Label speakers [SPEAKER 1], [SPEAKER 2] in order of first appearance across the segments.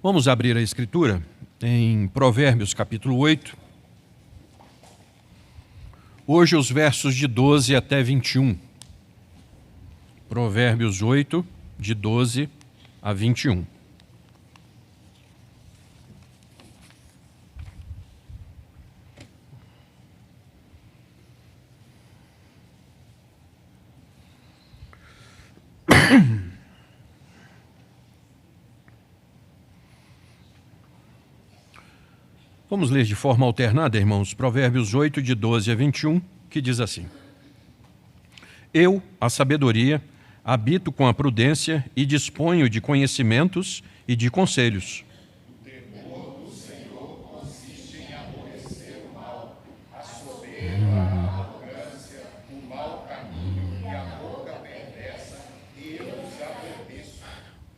[SPEAKER 1] Vamos abrir a Escritura em Provérbios, capítulo 8. Hoje os versos de 12 até 21. Provérbios 8, de 12 a 21. Vamos ler de forma alternada, irmãos, Provérbios 8, de 12 a 21, que diz assim: Eu, a sabedoria, habito com a prudência e disponho de conhecimentos e de conselhos.
[SPEAKER 2] O temor do Senhor consiste em aborrecer o mal, a soberba, a arrogância, o mau caminho e a boca perversa, eu os aborreço.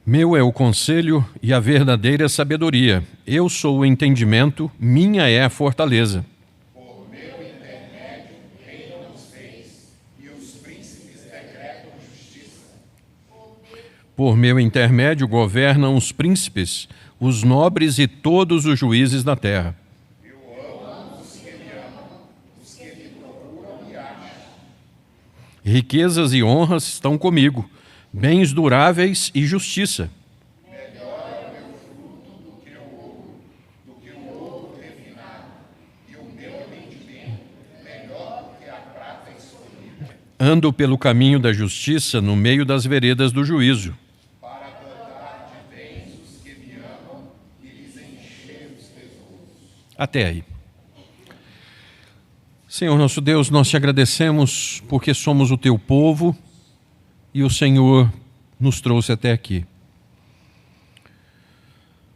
[SPEAKER 1] Meu é o conselho e a verdadeira sabedoria. Eu sou o entendimento, minha é a fortaleza.
[SPEAKER 2] Por meu intermédio reinam os reis, e os príncipes decretam justiça.
[SPEAKER 1] Por meu intermédio governam os príncipes, os nobres e todos os juízes da terra.
[SPEAKER 2] Eu amo os que me amam, os que me procuram me acham.
[SPEAKER 1] Riquezas e honras estão comigo, bens duráveis e justiça.
[SPEAKER 2] Melhor é o meu fruto do que o ouro refinado, e o meu entendimento melhor do que a prata escolhida,
[SPEAKER 1] Ando pelo caminho da justiça no meio das veredas do juízo.
[SPEAKER 2] para dotar de bens os que me amam e lhes encher os tesouros.
[SPEAKER 1] Até aí. Senhor nosso Deus, nós te agradecemos porque somos o teu povo e o Senhor nos trouxe até aqui.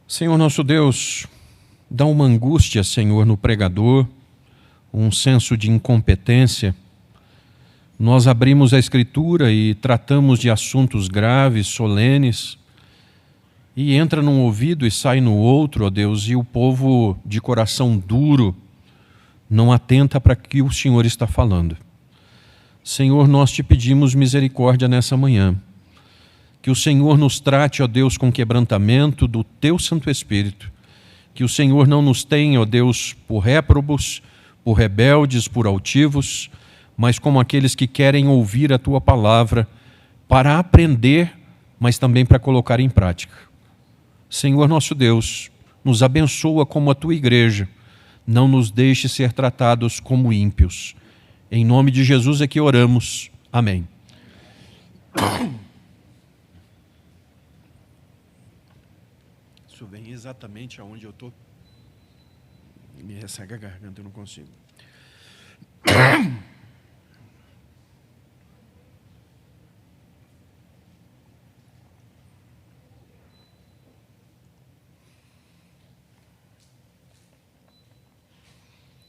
[SPEAKER 1] Senhor nosso Deus, dá uma angústia, Senhor, no pregador, um senso de incompetência. Nós abrimos a Escritura e tratamos de assuntos graves, solenes, e entra num ouvido e sai no outro, ó Deus, e o povo de coração duro não atenta para o que o Senhor está falando. Senhor, nós te pedimos misericórdia nessa manhã. Que o Senhor nos trate, ó Deus, com quebrantamento do teu Santo Espírito. Que o Senhor não nos tenha, ó Deus, por réprobos, por rebeldes, por altivos, mas como aqueles que querem ouvir a tua palavra para aprender, mas também para colocar em prática. Senhor nosso Deus, nos abençoa como a tua igreja. Não nos deixe ser tratados como ímpios. Em nome de Jesus é que oramos. Amém. Isso vem exatamente aonde eu estou. Me ressegue a garganta, eu não consigo.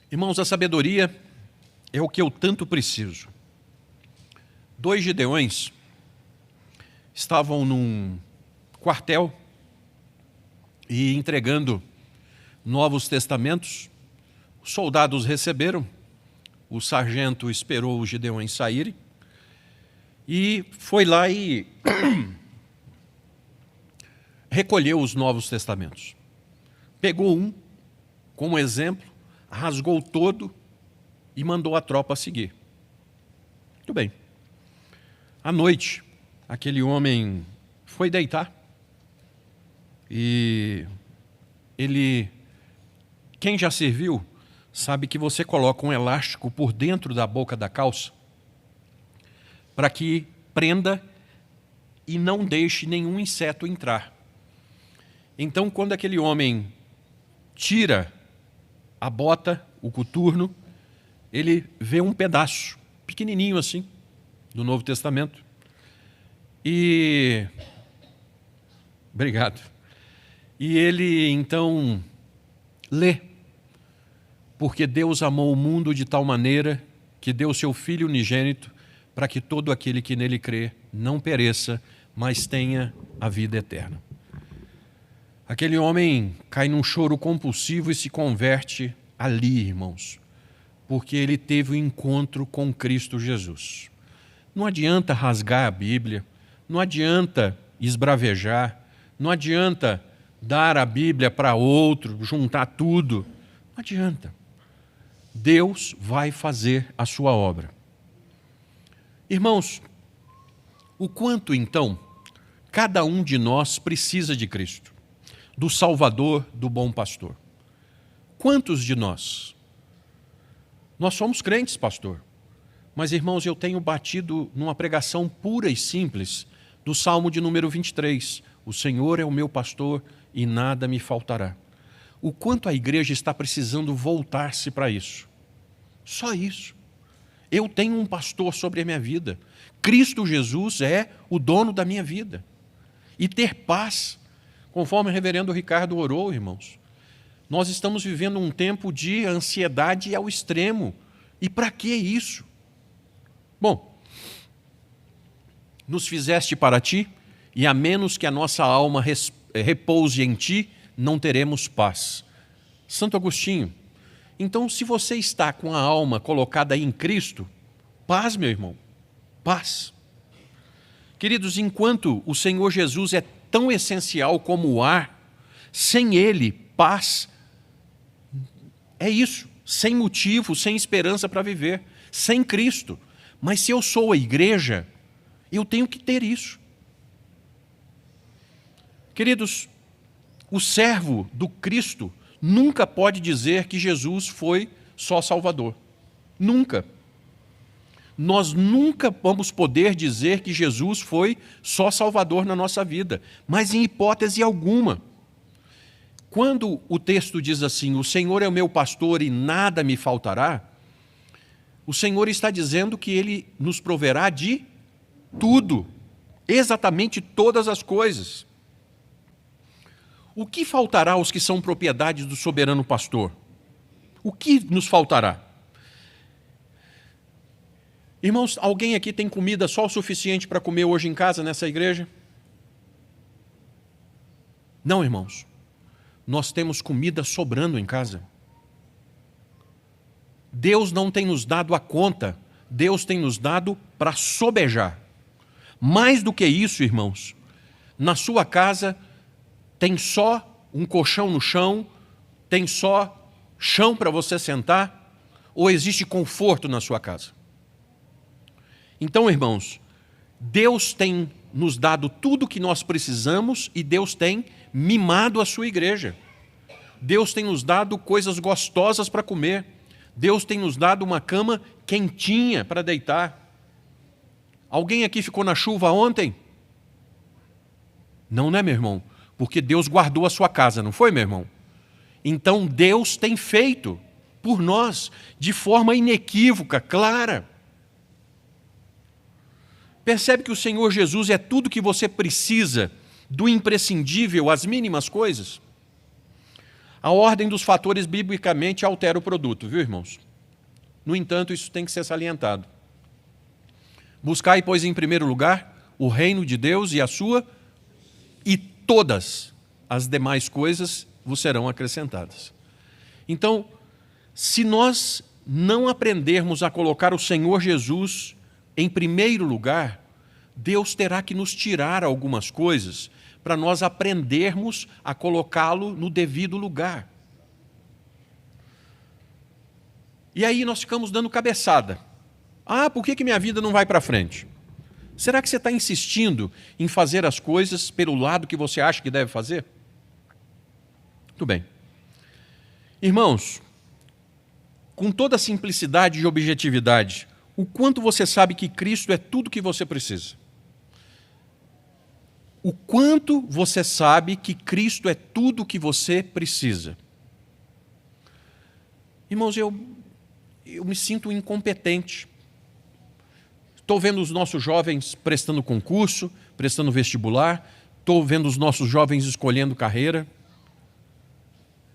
[SPEAKER 1] Irmãos, a sabedoria é o que eu tanto preciso. 2 Gideões estavam num quartel e entregando Novos Testamentos. Os soldados receberam, o sargento esperou os Gideões saírem e foi lá e recolheu os Novos Testamentos. Pegou um como exemplo, rasgou todo e mandou a tropa seguir. Muito bem. À noite, aquele homem foi deitar e quem já serviu, sabe que você coloca um elástico por dentro da boca da calça para que prenda e não deixe nenhum inseto entrar. Então, quando aquele homem tira a bota, o coturno, ele vê um pedaço, pequenininho assim, do Novo Testamento. Obrigado. E ele, então, lê. Porque Deus amou o mundo de tal maneira que deu seu Filho unigênito para que todo aquele que nele crê não pereça, mas tenha a vida eterna. Aquele homem cai num choro compulsivo e se converte ali, irmãos, porque ele teve um encontro com Cristo Jesus. Não adianta rasgar a Bíblia, não adianta esbravejar, não adianta dar a Bíblia para outro, juntar tudo. Não adianta. Deus vai fazer a sua obra. Irmãos, o quanto então cada um de nós precisa de Cristo, do Salvador, do bom pastor? Quantos de nós? Nós somos crentes, pastor. Mas, irmãos, eu tenho batido numa pregação pura e simples do Salmo de número 23. O Senhor é o meu pastor e nada me faltará. O quanto a igreja está precisando voltar-se para isso. Só isso. Eu tenho um pastor sobre a minha vida. Cristo Jesus é o dono da minha vida. E ter paz, conforme o reverendo Ricardo orou, irmãos. Nós estamos vivendo um tempo de ansiedade ao extremo. E para que isso? Bom, nos fizeste para ti, e a menos que a nossa alma repouse em ti, não teremos paz. Santo Agostinho. Então, se você está com a alma colocada em Cristo, paz, meu irmão, paz. Queridos, enquanto o Senhor Jesus é tão essencial como o ar, sem Ele, paz é isso, sem motivo, sem esperança para viver, sem Cristo. Mas se eu sou a igreja, eu tenho que ter isso. Queridos, o servo do Cristo nunca pode dizer que Jesus foi só Salvador. Nunca. Nós nunca vamos poder dizer que Jesus foi só Salvador na nossa vida, mas em hipótese alguma. Quando o texto diz assim, o Senhor é o meu pastor e nada me faltará, o Senhor está dizendo que Ele nos proverá de tudo, exatamente todas as coisas. O que faltará aos que são propriedades do soberano pastor? O que nos faltará? Irmãos, alguém aqui tem comida só o suficiente para comer hoje em casa, nessa igreja? Não, irmãos. Nós temos comida sobrando em casa. Deus não tem nos dado a conta, Deus tem nos dado para sobejar. Mais do que isso, irmãos, na sua casa tem só um colchão no chão, tem só chão para você sentar, ou existe conforto na sua casa? Então, irmãos, Deus tem nos dado tudo o que nós precisamos e Deus tem mimado a sua igreja. Deus tem nos dado coisas gostosas para comer. Deus tem nos dado uma cama quentinha para deitar. Alguém aqui ficou na chuva ontem? Não, né, meu irmão? Porque Deus guardou a sua casa, não foi, meu irmão? Então Deus tem feito por nós de forma inequívoca, clara. Percebe que o Senhor Jesus é tudo que você precisa, do imprescindível às mínimas coisas? A ordem dos fatores biblicamente altera o produto, viu, irmãos? No entanto, isso tem que ser salientado. Buscai, pois, em primeiro lugar, o reino de Deus e a sua, e todas as demais coisas vos serão acrescentadas. Então, se nós não aprendermos a colocar o Senhor Jesus em primeiro lugar, Deus terá que nos tirar algumas coisas para nós aprendermos a colocá-lo no devido lugar. E aí nós ficamos dando cabeçada. Ah, por que minha vida não vai para frente? Será que você está insistindo em fazer as coisas pelo lado que você acha que deve fazer? Muito bem. Irmãos, com toda a simplicidade e objetividade, o quanto você sabe que Cristo é tudo que você precisa? O quanto você sabe que Cristo é tudo que você precisa? Irmãos, eu me sinto incompetente. Estou vendo os nossos jovens prestando concurso, prestando vestibular, estou vendo os nossos jovens escolhendo carreira.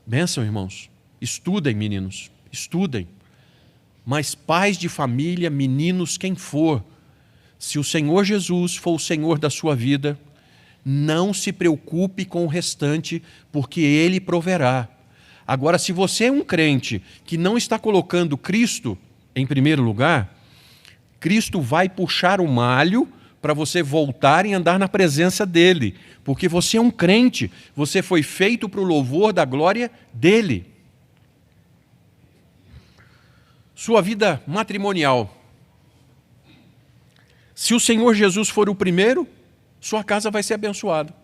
[SPEAKER 1] Bênção, irmãos. Estudem, meninos, estudem. Mas pais de família, meninos, quem for, se o Senhor Jesus for o Senhor da sua vida, não se preocupe com o restante, porque Ele proverá. Agora, se você é um crente que não está colocando Cristo em primeiro lugar, Cristo vai puxar o malho para você voltar e andar na presença dele, porque você é um crente, você foi feito para o louvor da glória dele. Sua vida matrimonial. Se o Senhor Jesus for o primeiro, sua casa vai ser abençoada.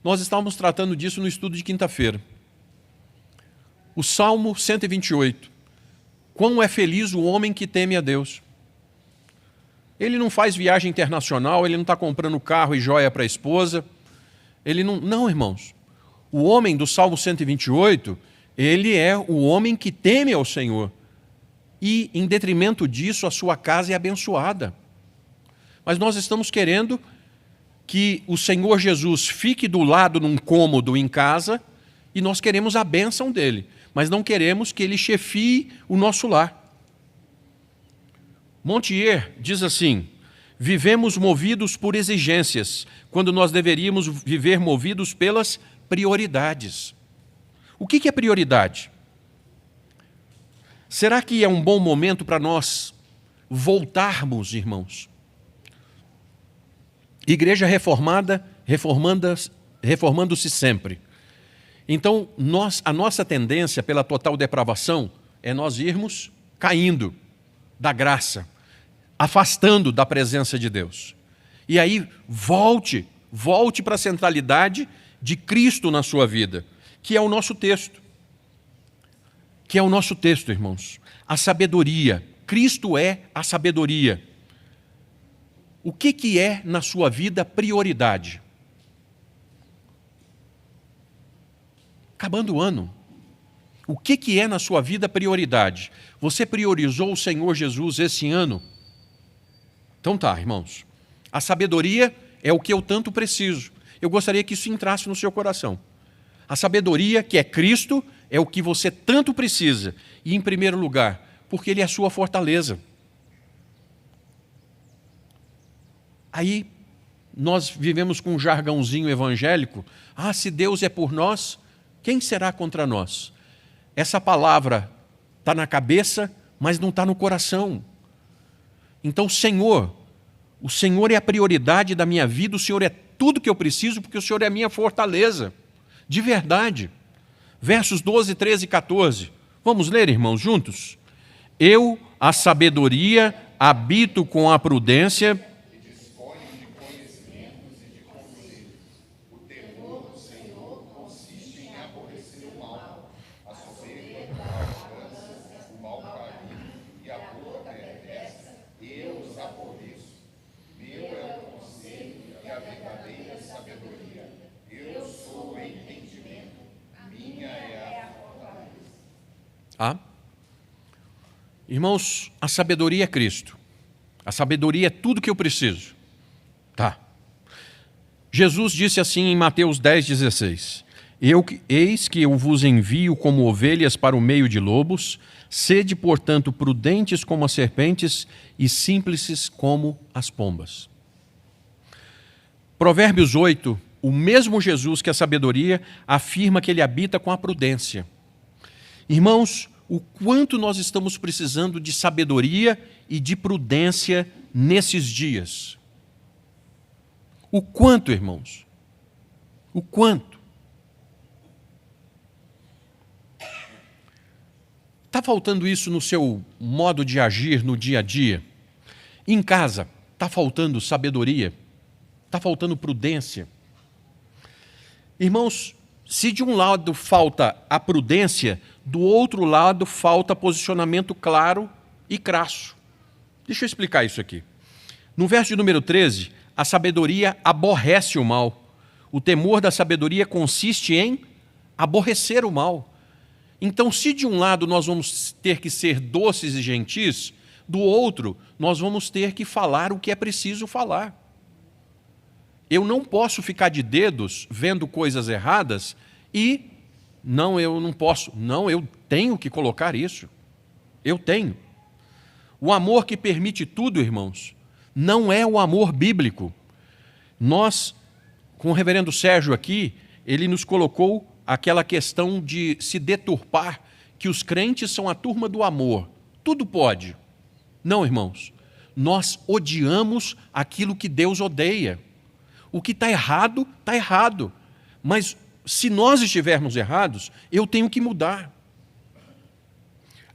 [SPEAKER 1] Nós estávamos tratando disso no estudo de quinta-feira. O Salmo 128. Quão é feliz o homem que teme a Deus. Ele não faz viagem internacional, ele não está comprando carro e joia para a esposa. Ele não... Não, irmãos. O homem do Salmo 128, ele é o homem que teme ao Senhor. E, em detrimento disso, a sua casa é abençoada. Mas nós estamos querendo que o Senhor Jesus fique do lado num cômodo em casa e nós queremos a bênção dele, mas não queremos que ele chefie o nosso lar. Montier diz assim: vivemos movidos por exigências, quando nós deveríamos viver movidos pelas prioridades. O que é prioridade? Será que é um bom momento para nós voltarmos, irmãos? Igreja reformada, reformando-se sempre. Então, a nossa tendência pela total depravação é nós irmos caindo da graça, afastando da presença de Deus. E aí, volte para a centralidade de Cristo na sua vida, que é o nosso texto. Que é o nosso texto, irmãos. A sabedoria. Cristo é a sabedoria. O que é na sua vida prioridade? Acabando o ano. O que é na sua vida prioridade? Você priorizou o Senhor Jesus esse ano? Então tá, irmãos. A sabedoria é o que eu tanto preciso. Eu gostaria que isso entrasse no seu coração. A sabedoria, que é Cristo, é o que você tanto precisa. E, em primeiro lugar, porque Ele é a sua fortaleza. Aí, nós vivemos com um jargãozinho evangélico. Ah, se Deus é por nós, quem será contra nós? Essa palavra está na cabeça, mas não está no coração. Então, o Senhor é a prioridade da minha vida, o Senhor é tudo que eu preciso, porque o Senhor é a minha fortaleza. De verdade. Versos 12, 13 e 14. Vamos ler, irmãos, juntos? Eu, a sabedoria, habito com a prudência.
[SPEAKER 2] Que dispõe de conhecimentos e de conselhos. O temor do Senhor consiste em aborrecer o mal, a soberba, a arrogância, o mau caminho e a boca perversa. Eu os aborreço. Meu é o conselho e a verdadeira sabedoria. Eu sou o entendimento. Minha é a fortaleza.
[SPEAKER 1] Ah? Irmãos, a sabedoria é Cristo. A sabedoria é tudo que eu preciso. Tá. Jesus disse assim em Mateus 10,16. Eis que eu vos envio como ovelhas para o meio de lobos, sede, portanto, prudentes como as serpentes e simples como as pombas. Provérbios 8, o mesmo Jesus que a sabedoria afirma que ele habita com a prudência. Irmãos, o quanto nós estamos precisando de sabedoria e de prudência nesses dias. O quanto, irmãos? O quanto? Está faltando isso no seu modo de agir no dia a dia? Em casa, está faltando sabedoria? Está faltando prudência? Irmãos, se de um lado falta a prudência, do outro lado falta posicionamento claro e crasso. Deixa eu explicar isso aqui. No verso de número 13, a sabedoria aborrece o mal. O temor da sabedoria consiste em aborrecer o mal. Então, se de um lado nós vamos ter que ser doces e gentis, do outro nós vamos ter que falar o que é preciso falar. Eu não posso ficar de dedos vendo coisas erradas e, não, eu não posso. Não, eu tenho que colocar isso. Eu tenho. O amor que permite tudo, irmãos, não é o amor bíblico. Nós, com o reverendo Sérgio aqui, ele nos colocou aquela questão de se deturpar, que os crentes são a turma do amor. Tudo pode. Não, irmãos. nós odiamos aquilo que Deus odeia. O que está errado, está errado. Mas se nós estivermos errados, eu tenho que mudar.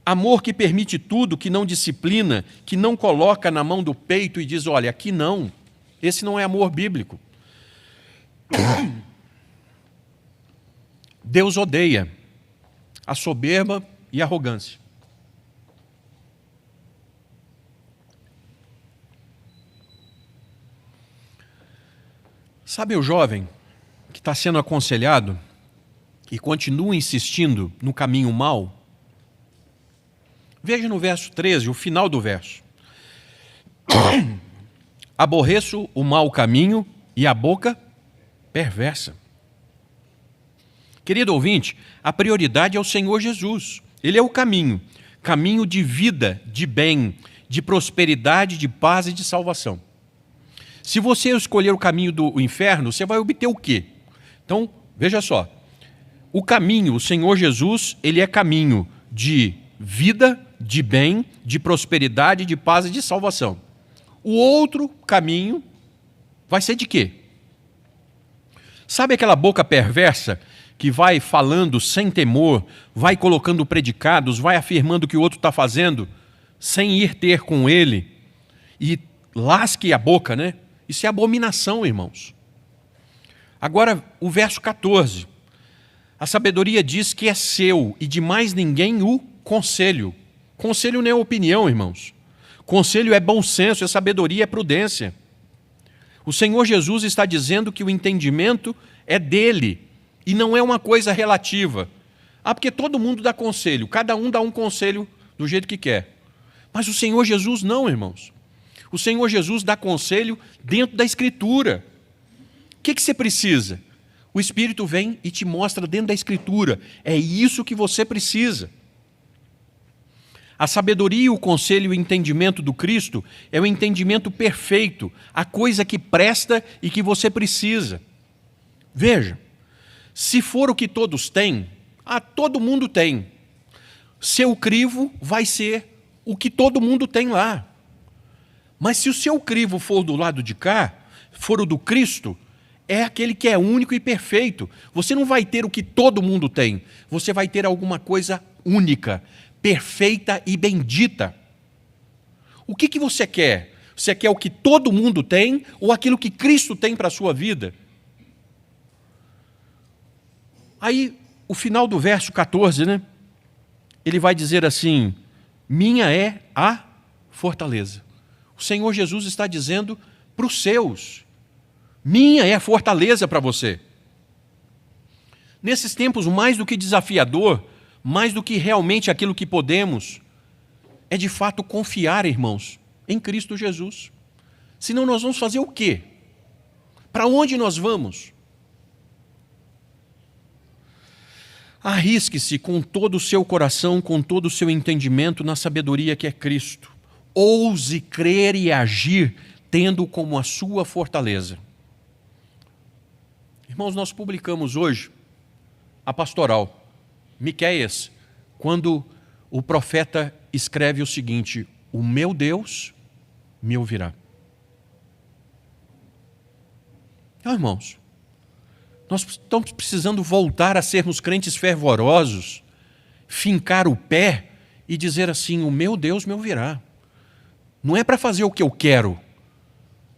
[SPEAKER 1] Amor que permite tudo, que não disciplina, que não coloca na mão do peito e diz, olha, aqui não. Esse não é amor bíblico. Deus odeia a soberba e a arrogância. Sabe o jovem que está sendo aconselhado e continua insistindo no caminho mau? Veja no verso 13, o final do verso. Aborreço o mau caminho e a boca perversa. Querido ouvinte, a prioridade é o Senhor Jesus. Ele é o caminho, caminho de vida, de bem, de prosperidade, de paz e de salvação. Se você escolher o caminho do inferno, você vai obter o quê? Então, veja só. O caminho, o Senhor Jesus, ele é caminho de vida, de bem, de prosperidade, de paz e de salvação. O outro caminho vai ser de quê? Sabe aquela boca perversa que vai falando sem temor, vai colocando predicados, vai afirmando o que o outro está fazendo, sem ir ter com ele, e lasque a boca, né? Isso é abominação, irmãos. Agora, o verso 14. A sabedoria diz que é seu e de mais ninguém o conselho. Conselho não é opinião, irmãos. Conselho é bom senso, é sabedoria, é prudência. O Senhor Jesus está dizendo que o entendimento é dele e não é uma coisa relativa. Porque todo mundo dá conselho, cada um dá um conselho do jeito que quer. Mas o Senhor Jesus não, irmãos. O Senhor Jesus dá conselho dentro da Escritura. O que você precisa? O Espírito vem e te mostra dentro da Escritura. É isso que você precisa. A sabedoria, o conselho e o entendimento do Cristo é o entendimento perfeito, a coisa que presta e que você precisa. Veja, se for o que todos têm, todo mundo tem. Seu crivo vai ser o que todo mundo tem lá. Mas se o seu crivo for do lado de cá, for o do Cristo, é aquele que é único e perfeito. Você não vai ter o que todo mundo tem. Você vai ter alguma coisa única, perfeita e bendita. O que você quer? Você quer o que todo mundo tem ou aquilo que Cristo tem para a sua vida? Aí, o final do verso 14, né? Ele vai dizer assim, minha é a fortaleza. O Senhor Jesus está dizendo para os seus, minha é a fortaleza para você. Nesses tempos mais do que desafiador, mais do que realmente aquilo que podemos, é de fato confiar, irmãos, em Cristo Jesus. Senão nós vamos fazer o quê? Para onde nós vamos? Arrisque-se com todo o seu coração, com todo o seu entendimento na sabedoria que é Cristo. Ouse crer e agir, tendo como a sua fortaleza. Irmãos, nós publicamos hoje a pastoral, Miqueias, quando o profeta escreve o seguinte, o meu Deus me ouvirá. Então, irmãos, nós estamos precisando voltar a sermos crentes fervorosos, fincar o pé e dizer assim, o meu Deus me ouvirá. Não é para fazer o que eu quero,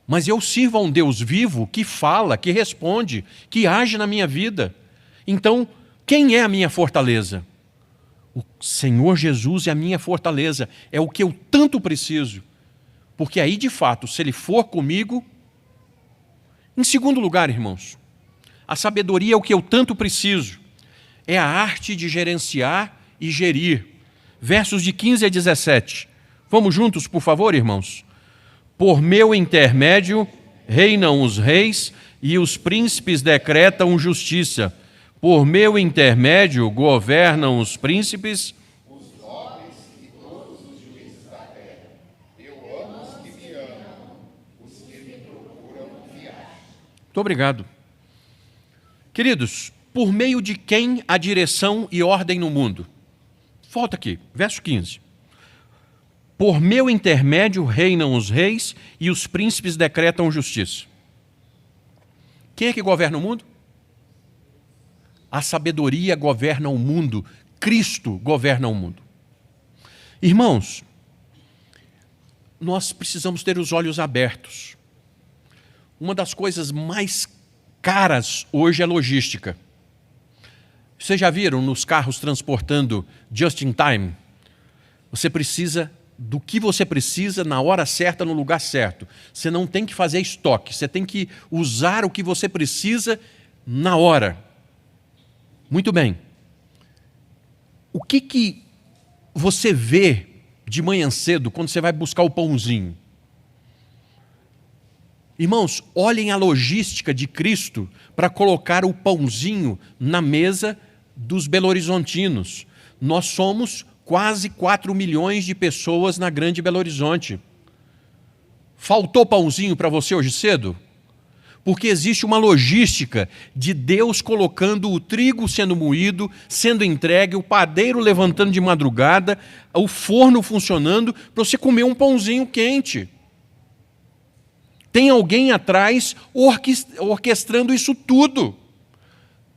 [SPEAKER 1] mas eu sirvo a um Deus vivo que fala, que responde, que age na minha vida. Então, quem é a minha fortaleza? O Senhor Jesus é a minha fortaleza, é o que eu tanto preciso. Porque aí, de fato, se Ele for comigo... Em segundo lugar, irmãos, a sabedoria é o que eu tanto preciso. É a arte de gerenciar e gerir. Versos de 15 a 17. Vamos juntos, por favor, irmãos? Por meu intermédio reinam os reis e os príncipes decretam justiça. Por meu intermédio governam os príncipes.
[SPEAKER 2] Os nobres e todos os juízes da terra. Eu amo os que me amam, os que me procuram me acham.
[SPEAKER 1] Muito obrigado. Queridos, por meio de quem há direção e ordem no mundo? Volta aqui, verso 15. Por meu intermédio reinam os reis e os príncipes decretam justiça. Quem é que governa o mundo? A sabedoria governa o mundo. Cristo governa o mundo. Irmãos, nós precisamos ter os olhos abertos. Uma das coisas mais caras hoje é logística. Vocês já viram nos carros transportando just in time? Você precisa do que você precisa na hora certa, no lugar certo. Você não tem que fazer estoque, você tem que usar o que você precisa na hora. Muito bem. O que você vê de manhã cedo quando você vai buscar o pãozinho? Irmãos, olhem a logística de Cristo para colocar o pãozinho na mesa dos belo-horizontinos. Nós somos quase 4 milhões de pessoas na grande Belo Horizonte. Faltou pãozinho para você hoje cedo? Porque existe uma logística de Deus colocando o trigo sendo moído, sendo entregue, o padeiro levantando de madrugada, o forno funcionando para você comer um pãozinho quente. Tem alguém atrás orquestrando isso tudo.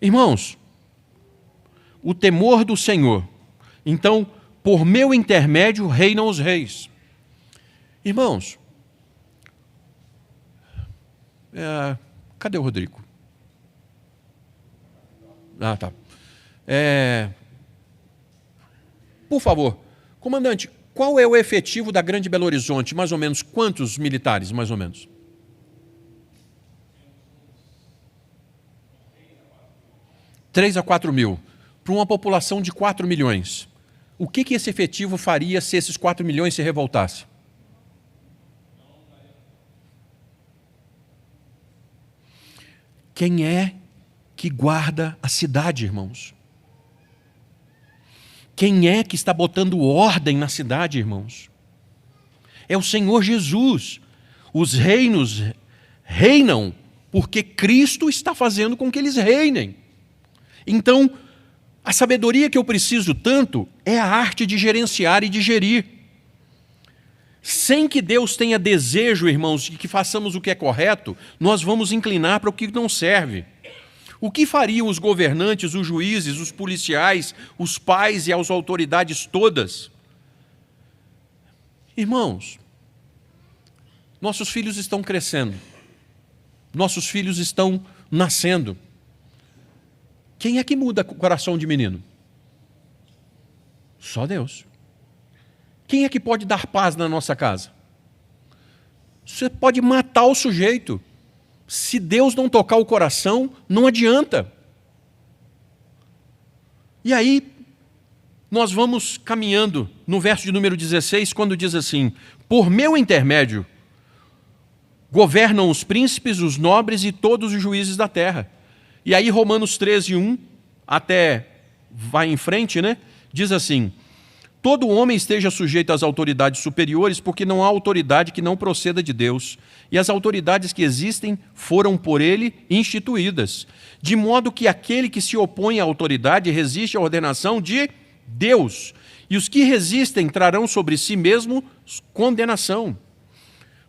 [SPEAKER 1] Irmãos, o temor do Senhor. Então, por meu intermédio reinam os reis. Irmãos, cadê o Rodrigo? Ah, tá. Por favor, comandante, qual é o efetivo da Grande Belo Horizonte? Mais ou menos quantos militares, mais ou menos? 3 a 4 mil. Para uma população de 4 milhões. O que esse efetivo faria se esses 4 milhões se revoltassem? Quem é que guarda a cidade, irmãos? Quem é que está botando ordem na cidade, irmãos? É o Senhor Jesus. Os reinos reinam porque Cristo está fazendo com que eles reinem. Então, a sabedoria que eu preciso tanto é a arte de gerenciar e de gerir. Sem que Deus tenha desejo, irmãos, de que façamos o que é correto, nós vamos inclinar para o que não serve. O que fariam os governantes, os juízes, os policiais, os pais e as autoridades todas? Irmãos, nossos filhos estão crescendo. Nossos filhos estão nascendo. Quem é que muda o coração de menino? Só Deus. Quem é que pode dar paz na nossa casa? Você pode matar o sujeito. Se Deus não tocar o coração, não adianta. E aí, nós vamos caminhando no verso de número 16, quando diz assim: por meu intermédio, governam os príncipes, os nobres e todos os juízes da terra. E aí Romanos 13, 1, até vai em frente, né? Diz assim: todo homem esteja sujeito às autoridades superiores, porque não há autoridade que não proceda de Deus. E as autoridades que existem foram por ele instituídas. De modo que aquele que se opõe à autoridade resiste à ordenação de Deus. E os que resistem trarão sobre si mesmo condenação.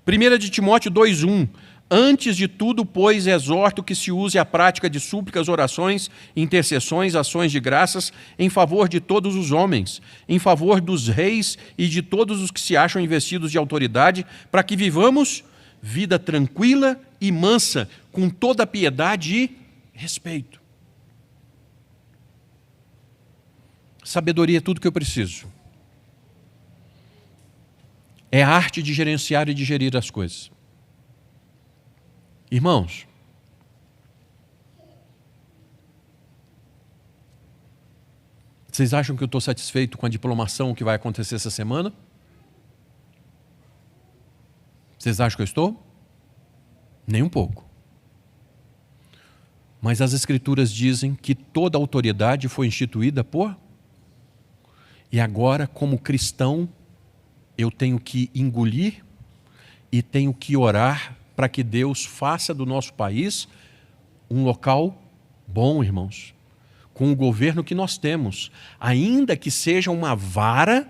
[SPEAKER 1] 1 de Timóteo 2,1. Antes de tudo, pois, exorto que se use a prática de súplicas, orações, intercessões, ações de graças em favor de todos os homens, em favor dos reis e de todos os que se acham investidos de autoridade, para que vivamos vida tranquila e mansa, com toda piedade e respeito. Sabedoria é tudo que eu preciso. É a arte de gerenciar e de gerir as coisas. Irmãos, vocês acham que eu estou satisfeito com a diplomação que vai acontecer essa semana? Vocês acham que eu estou? Nem um pouco. Mas as Escrituras dizem que toda autoridade foi instituída por... E agora, como cristão, eu tenho que engolir e tenho que orar para que Deus faça do nosso país um local bom, irmãos, com o governo que nós temos, ainda que seja uma vara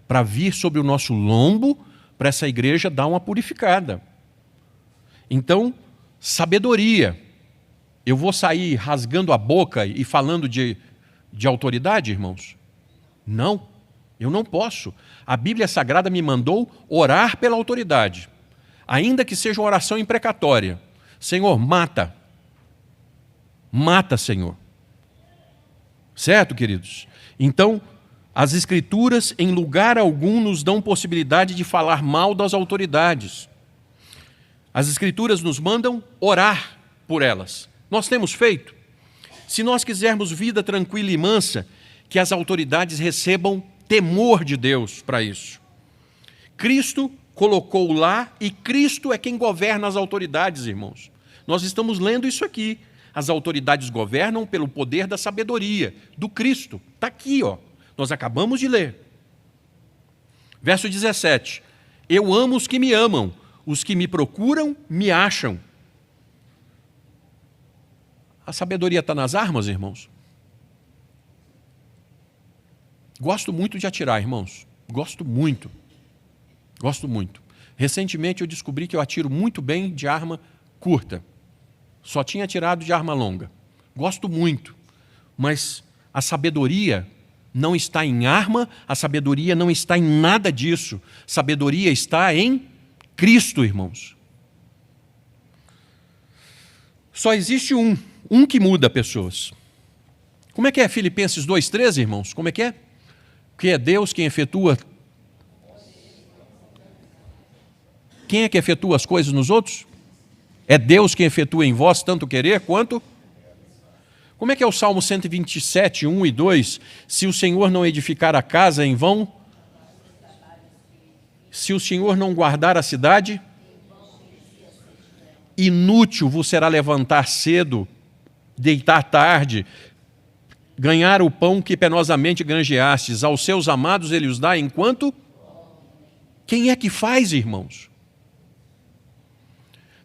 [SPEAKER 1] para vir sobre o nosso lombo, para essa igreja dar uma purificada. Então, sabedoria. Eu vou sair rasgando a boca e falando de autoridade, irmãos? Não, eu não posso. A Bíblia Sagrada me mandou orar pela autoridade, ainda que seja uma oração imprecatória. Senhor, mata. Mata, Senhor. Certo, queridos? Então, as Escrituras, em lugar algum, nos dão possibilidade de falar mal das autoridades. As Escrituras nos mandam orar por elas. Nós temos feito. Se nós quisermos vida tranquila e mansa, que as autoridades recebam temor de Deus para isso. Cristo colocou lá e Cristo é quem governa as autoridades, irmãos. Nós estamos lendo isso aqui. As autoridades governam pelo poder da sabedoria, do Cristo. Está aqui, ó. Nós acabamos de ler. Verso 17. Eu amo os que me amam, os que me procuram me acham. A sabedoria está nas armas, irmãos? Gosto muito de atirar, irmãos. Gosto muito. Gosto muito. Recentemente eu descobri que eu atiro muito bem de arma curta. Só tinha atirado de arma longa. Gosto muito. Mas a sabedoria não está em arma, a sabedoria não está em nada disso. Sabedoria está em Cristo, irmãos. Só existe um que muda pessoas. Como é que é Filipenses 2,13, irmãos? Como é que é? Que é Deus quem efetua. Quem é que efetua as coisas nos outros? É Deus quem efetua em vós tanto querer quanto... Como é que é o Salmo 127, 1 e 2? Se o Senhor não edificar a casa, em vão. Se o Senhor não guardar a cidade, inútil vos será levantar cedo, deitar tarde, ganhar o pão que penosamente granjeastes. Aos seus amados ele os dá enquanto... Quem é que faz, irmãos?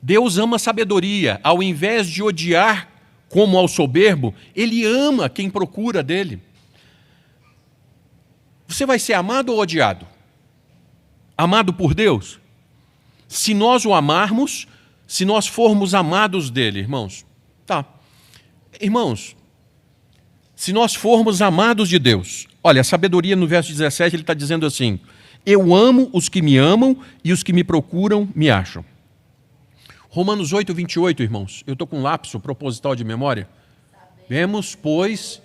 [SPEAKER 1] Deus ama a sabedoria. Ao invés de odiar como ao soberbo, ele ama quem procura dele. Você vai ser amado ou odiado? Amado por Deus? Se nós o amarmos, se nós formos amados dele, irmãos. Tá. Irmãos, se nós formos amados de Deus, olha, a sabedoria no verso 17, ele está dizendo assim, eu amo os que me amam e os que me procuram me acham. Romanos 8, 28, irmãos. Eu estou com um lapso proposital de memória. Vemos, pois...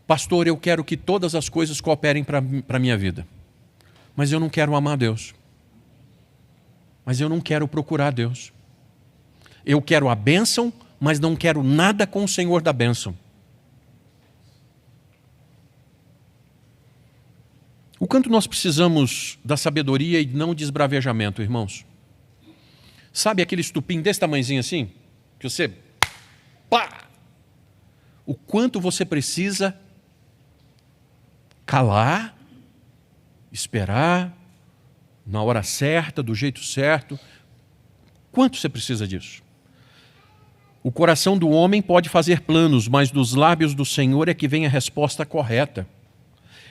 [SPEAKER 1] Pastor, eu quero que todas as coisas cooperem para a minha vida. Mas eu não quero amar Deus. Mas eu não quero procurar Deus. Eu quero a bênção, mas não quero nada com o Senhor da bênção. O quanto nós precisamos da sabedoria e não desbravejamento, irmãos? Sabe aquele estupim desse tamanhozinho assim? Que você... Pá! O quanto você precisa calar, esperar, na hora certa, do jeito certo. Quanto você precisa disso? O coração do homem pode fazer planos, mas dos lábios do Senhor é que vem a resposta correta.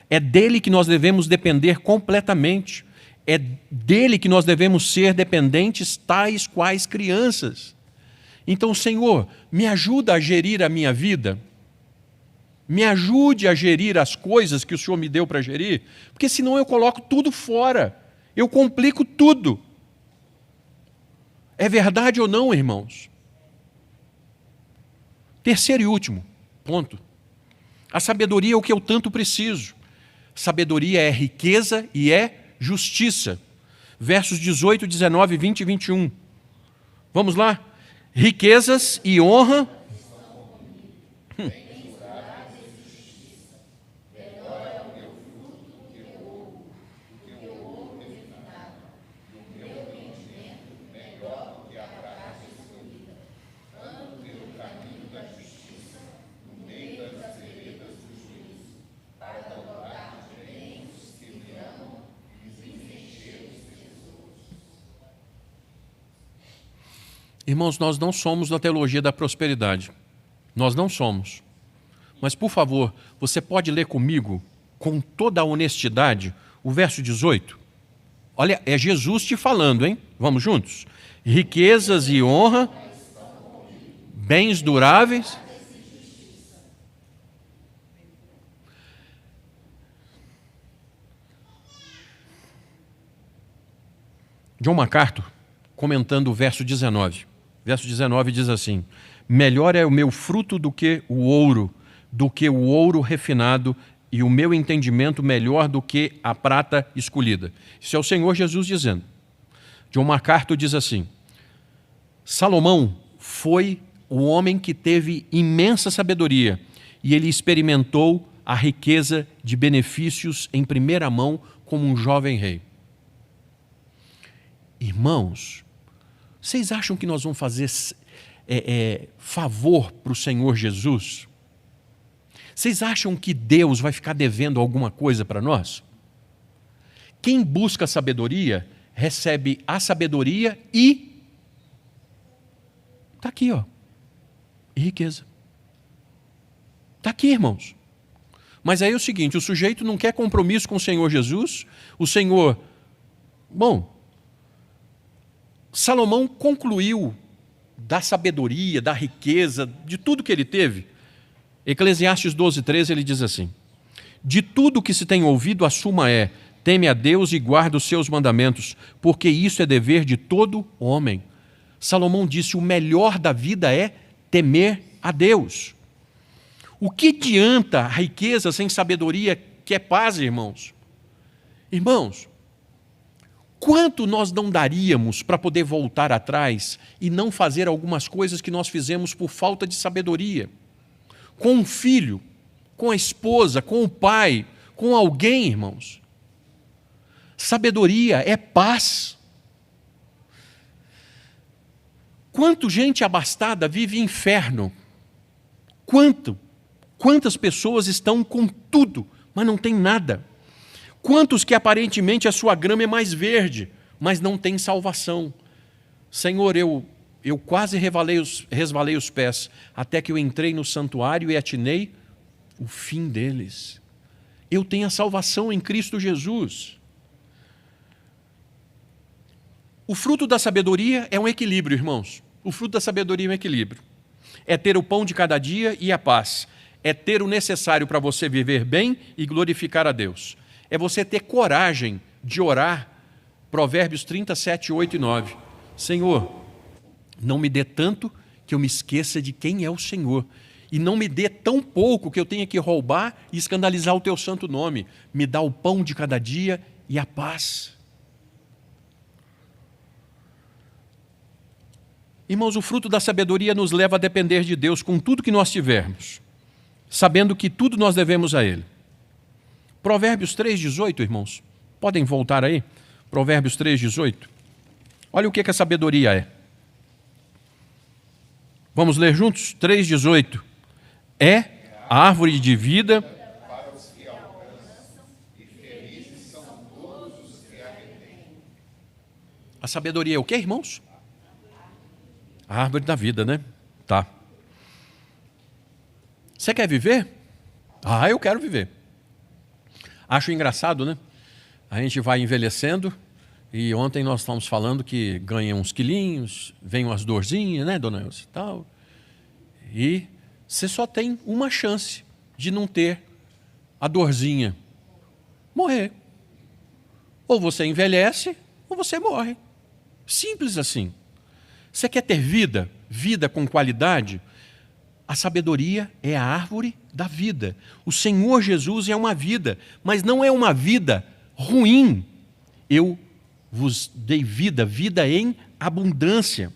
[SPEAKER 1] É dele que nós devemos depender completamente. É dele que nós devemos ser dependentes, tais quais crianças. Então, Senhor, me ajuda a gerir a minha vida. Me ajude a gerir as coisas que o Senhor me deu para gerir, porque senão eu coloco tudo fora. Eu complico tudo. É verdade ou não, irmãos? Terceiro e último ponto. A sabedoria é o que eu tanto preciso. Sabedoria é riqueza e é justiça. Versos 18, 19, 20 e 21. Vamos lá? Riquezas e honra. Irmãos, nós não somos da teologia da prosperidade. Nós não somos. Mas, por favor, você pode ler comigo, com toda a honestidade, o verso 18? Olha, é Jesus te falando, hein? Vamos juntos? Riquezas e honra, bens duráveis. John MacArthur, comentando o verso 19. Verso 19 diz assim: melhor é o meu fruto do que o ouro refinado, e o meu entendimento melhor do que a prata escolhida. Isso é o Senhor Jesus dizendo. John MacArthur diz assim: Salomão foi o homem que teve imensa sabedoria e ele experimentou a riqueza de benefícios em primeira mão como um jovem rei. Irmãos, vocês acham que nós vamos fazer favor para o Senhor Jesus? Vocês acham que Deus vai ficar devendo alguma coisa para nós? Quem busca sabedoria, recebe a sabedoria e... está aqui, ó. E riqueza. Está aqui, irmãos. Mas aí é o seguinte, o sujeito não quer compromisso com o Senhor Jesus. O Senhor... Bom, Salomão concluiu da sabedoria, da riqueza, de tudo que ele teve. Eclesiastes 12:13, ele diz assim: de tudo que se tem ouvido, a suma é: teme a Deus e guarda os seus mandamentos, porque isso é dever de todo homem. Salomão disse: o melhor da vida é temer a Deus. O que adianta a riqueza sem sabedoria, que é paz, irmãos? Irmãos, quanto nós não daríamos para poder voltar atrás e não fazer algumas coisas que nós fizemos por falta de sabedoria? Com um filho, com a esposa, com o pai, com alguém, irmãos. Sabedoria é paz. Quanto gente abastada vive inferno? Quantas pessoas estão com tudo, mas não tem nada? Quantos que aparentemente a sua grama é mais verde, mas não tem salvação? Senhor, eu quase resvalei os pés, até que eu entrei no santuário e atinei o fim deles. Eu tenho a salvação em Cristo Jesus. O fruto da sabedoria é um equilíbrio, irmãos. O fruto da sabedoria é um equilíbrio. É ter o pão de cada dia e a paz. É ter o necessário para você viver bem e glorificar a Deus. É você ter coragem de orar. Provérbios 37, 8 e 9. Senhor, não me dê tanto que eu me esqueça de quem é o Senhor. E não me dê tão pouco que eu tenha que roubar e escandalizar o teu santo nome. Me dá o pão de cada dia e a paz. Irmãos, o fruto da sabedoria nos leva a depender de Deus com tudo que nós tivermos, sabendo que tudo nós devemos a Ele. Provérbios 3,18, irmãos. Podem voltar aí? Provérbios 3,18. Olha o que a sabedoria é. Vamos ler juntos? 3,18. É a árvore de vida
[SPEAKER 2] para os que alcançam, e felizes são todos os que a retêm.
[SPEAKER 1] A sabedoria é o quê, irmãos? A árvore da vida, né? Tá. Você quer viver? Ah, eu quero viver. Acho engraçado, né? A gente vai envelhecendo e ontem nós estávamos falando que ganha uns quilinhos, vem umas dorzinhas, né, dona Elza? Tal. E você só tem uma chance de não ter a dorzinha. Morrer. Ou você envelhece, ou você morre. Simples assim. Você quer ter vida? Vida com qualidade? A sabedoria é a árvore da vida. O Senhor Jesus é uma vida, mas não é uma vida ruim. Eu vos dei vida, vida em abundância.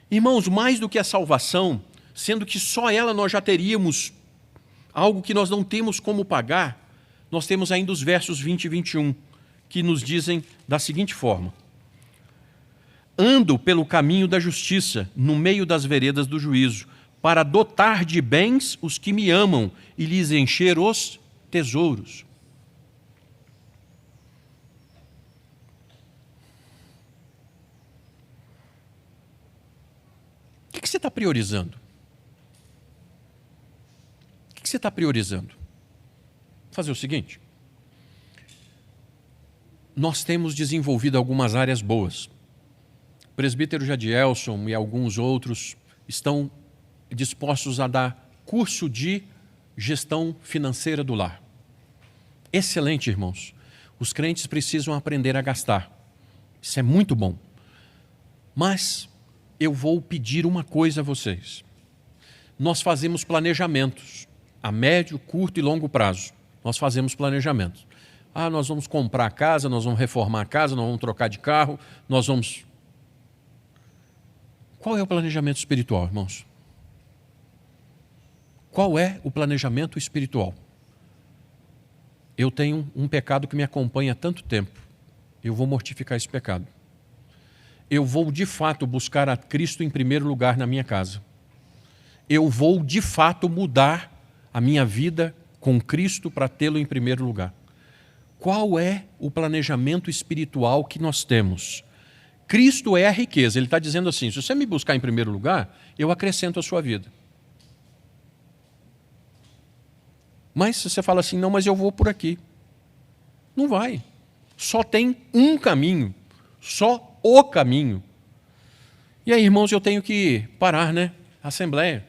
[SPEAKER 1] Irmãos, mais do que a salvação, sendo que só ela nós já teríamos algo que nós não temos como pagar, nós temos ainda os versos 20 e 21, que nos dizem da seguinte forma: ando pelo caminho da justiça, no meio das veredas do juízo, para dotar de bens os que me amam e lhes encher os tesouros. que você está priorizando? O que você está priorizando? Vou fazer o seguinte. Nós temos desenvolvido algumas áreas boas. O presbítero Jadielson e alguns outros estão dispostos a dar curso de gestão financeira do lar. Excelente, irmãos. Os crentes precisam aprender a gastar. Isso é muito bom. Mas eu vou pedir uma coisa a vocês. Nós fazemos planejamentos a médio, curto e longo prazo. Nós fazemos planejamentos. Nós vamos comprar a casa, nós vamos reformar a casa, nós vamos trocar de carro, nós vamos... Qual é o planejamento espiritual, irmãos? Qual é o planejamento espiritual? Eu tenho um pecado que me acompanha há tanto tempo. Eu vou mortificar esse pecado. Eu vou, de fato, buscar a Cristo em primeiro lugar na minha casa. Eu vou, de fato, mudar a minha vida com Cristo para tê-lo em primeiro lugar. Qual é o planejamento espiritual que nós temos? Cristo é a riqueza. Ele está dizendo assim, se você me buscar em primeiro lugar, eu acrescento a sua vida. Mas se você fala assim, não, mas eu vou por aqui. Não vai. Só tem um caminho. Só o caminho. E aí, irmãos, eu tenho que parar, né? Assembleia.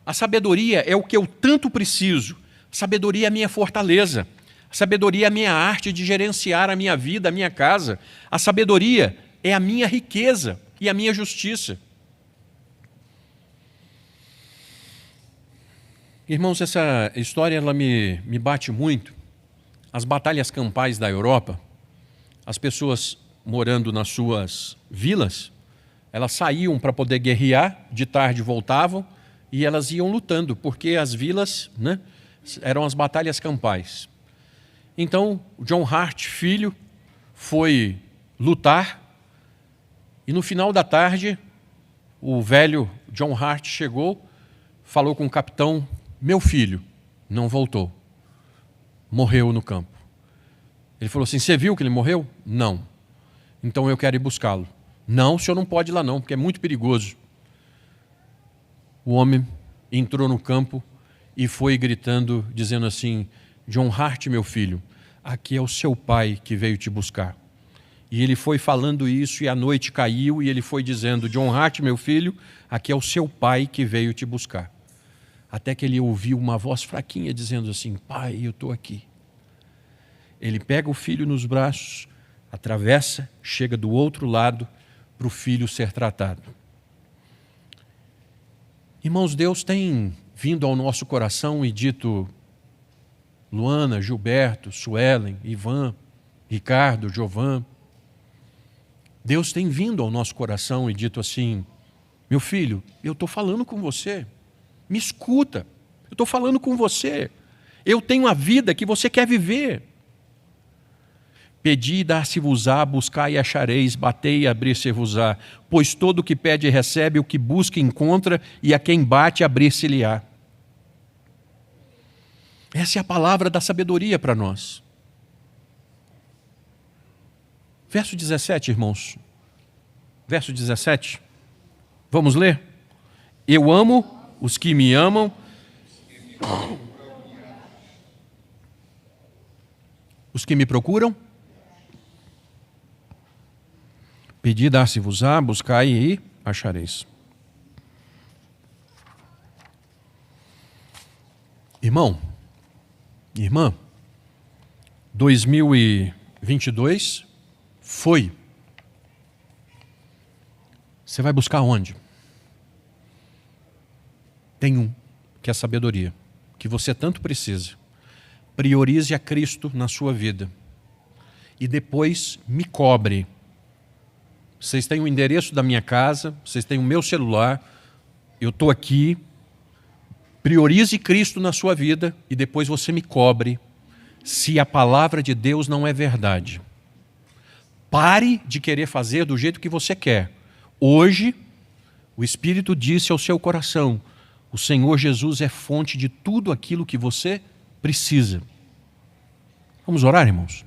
[SPEAKER 1] A sabedoria é o que eu tanto preciso. A sabedoria é a minha fortaleza. A sabedoria é a minha arte de gerenciar a minha vida, a minha casa. A sabedoria é a minha riqueza e a minha justiça. Irmãos, essa história ela me bate muito. As batalhas campais da Europa, as pessoas morando nas suas vilas, elas saíam para poder guerrear, de tarde voltavam e elas iam lutando, porque as vilas, né, eram as batalhas campais. Então, o John Hart, filho, foi lutar e no final da tarde, o velho John Hart chegou, falou com o capitão, meu filho não voltou, morreu no campo. Ele falou assim, você viu que ele morreu? Não. Então eu quero ir buscá-lo. Não, o senhor não pode ir lá não, porque é muito perigoso. O homem entrou no campo e foi gritando, dizendo assim, John Hart, meu filho, aqui é o seu pai que veio te buscar. E ele foi falando isso e a noite caiu e ele foi dizendo, John Hart, meu filho, aqui é o seu pai que veio te buscar. Até que ele ouviu uma voz fraquinha dizendo assim, pai, eu estou aqui. Ele pega o filho nos braços, atravessa, chega do outro lado para o filho ser tratado. Irmãos, Deus tem vindo ao nosso coração e dito, Luana, Gilberto, Suelen, Ivan, Ricardo, Jovan, Deus tem vindo ao nosso coração e dito assim, meu filho, eu estou falando com você, me escuta, eu estou falando com você, eu tenho a vida que você quer viver. Pedi e dar-se-vos-á, buscai e achareis, batei e abrir-se-vos-á, pois todo o que pede recebe, o que busca encontra, e a quem bate abrir-se-lhe-á. Essa é a palavra da sabedoria para nós. Verso 17, irmãos. Verso 17. Vamos ler? Eu amo os que me amam. Os que me procuram. Pedi, dar-se-vos-á, buscai e achareis. Irmão, irmã, 2022 foi. Você vai buscar onde? Tem um, que é a sabedoria, que você tanto precisa. Priorize a Cristo na sua vida. E depois me cobre. Vocês têm o endereço da minha casa, vocês têm o meu celular, eu estou aqui. Priorize Cristo na sua vida e depois você me cobre se a palavra de Deus não é verdade. Pare de querer fazer do jeito que você quer. Hoje, o Espírito disse ao seu coração, o Senhor Jesus é fonte de tudo aquilo que você precisa. Vamos orar, irmãos?